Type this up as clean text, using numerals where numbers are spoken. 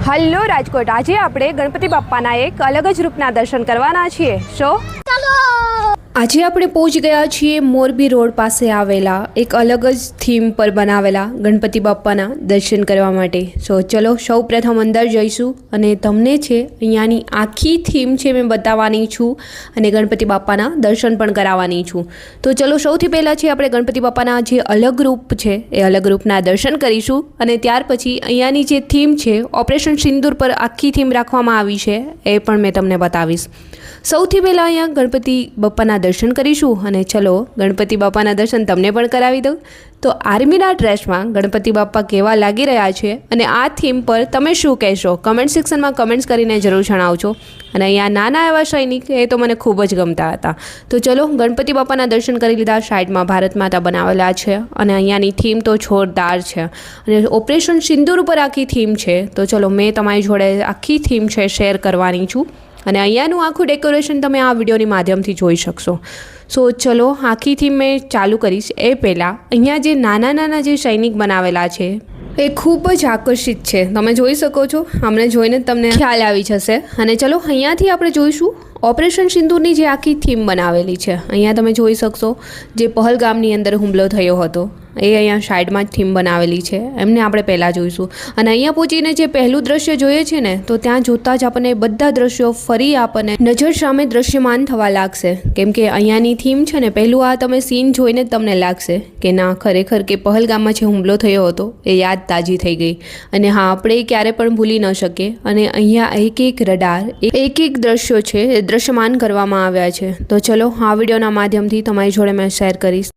Hello Rajkot, આજે આપણે ગણપતિ બાપ્પાના એક અલગ જ રૂપના દર્શન કરવાના છીએ. આજે આપણે પહોંચી ગયા છીએ મોરબી રોડ પાસે આવેલા એક અલગ જ થીમ પર બનાવેલા ગણપતિ બાપ્પાના દર્શન કરવા માટે. ચલો સૌ પ્રથમ અંદર જઈશું અને તમને છે અહીંયાની આખી થીમ છે મેં બતાવવાની છું અને ગણપતિ બાપ્પાના દર્શન પણ કરાવવાની છું. તો ચલો સૌથી પહેલાં છે આપણે ગણપતિ બાપ્પાના જે અલગ રૂપ છે એ અલગ રૂપના દર્શન કરીશું અને ત્યાર પછી અહીંયાની જે થીમ છે ઓપરેશન સિંદૂર પર આખી થીમ રાખવામાં આવી છે એ પણ મેં તમને બતાવીશ. સૌથી પહેલાં અહીંયા ગણપતિ બાપ્પાના દર્શન કરીશું અને ચલો ગણપતિ બાપ્પાના દર્શન તમને પણ કરાવી દઉં. તો આર્મીના ડ્રેસમાં ગણપતિ બાપ્પા કેવા લાગી રહ્યા છે અને આ થીમ પર તમે શું કહેશો કમેન્ટ સેક્શનમાં કમેન્ટ્સ કરીને જરૂર જણાવજો. અને અહીંયા નાના એવા સૈનિક એ તો મને ખૂબ જ ગમતા હતા. તો ચલો ગણપતિ બાપ્પાના દર્શન કરી લીધા. સાઈડમાં ભારત માતા બનાવેલા છે અને અહીંયાની થીમ તો જોરદાર છે અને ઓપરેશન સિંદૂર ઉપર આખી થીમ છે. તો ચલો મેં તમારી જોડે આખી થીમ છે શેર કરવાની છું અને અહીંયાનું આખું ડેકોરેશન તમે આ વિડીયોની માધ્યમથી જોઈ શકશો. ચલો આખી થીમ મેં ચાલુ કરીશ એ પહેલાં અહીંયા જે નાના નાના જે સૈનિક બનાવેલા છે એ ખૂબ જ આકર્ષિત છે. તમે જોઈ શકો છો, અમને જોઈને તમને ખ્યાલ આવી જશે. અને ચલો અહીંયાથી આપણે જોઈશું ઓપરેશન સિંદૂરની જે આખી થીમ બનાવેલી છે. અહીંયા તમે જોઈ શકશો જે પહલગામની અંદર હુમલો થયો હતો એ અહીંયા સાઈડમાં જ થીમ બનાવેલી છે, એમને આપણે પહેલાં જોઈશું. અને અહીંયા પહોંચીને જે પહેલું દ્રશ્ય જોઈએ છે ને તો ત્યાં જોતાં જ આપણને બધા દ્રશ્યો ફરી આપણને નજર સામે દ્રશ્યમાન થવા લાગશે. કેમ કે અહીંયાની થીમ છે ને પહેલું આ તમે સીન જોઈને જ તમને લાગશે કે ના ખરેખર કે પહલગામમાં જે હુમલો થયો હતો એ યાદ તાજી થઈ ગઈ. અને હા, આપણે એ ક્યારે પણ ભૂલી ન શકીએ. અને અહીંયા એક એક રડાર એક દ્રશ્યો છે એ દ્રશ્યમાન કરવામાં આવ્યા છે. તો ચલો આ વિડીયોના માધ્યમથી તમારી જોડે મેં શેર કરીશ.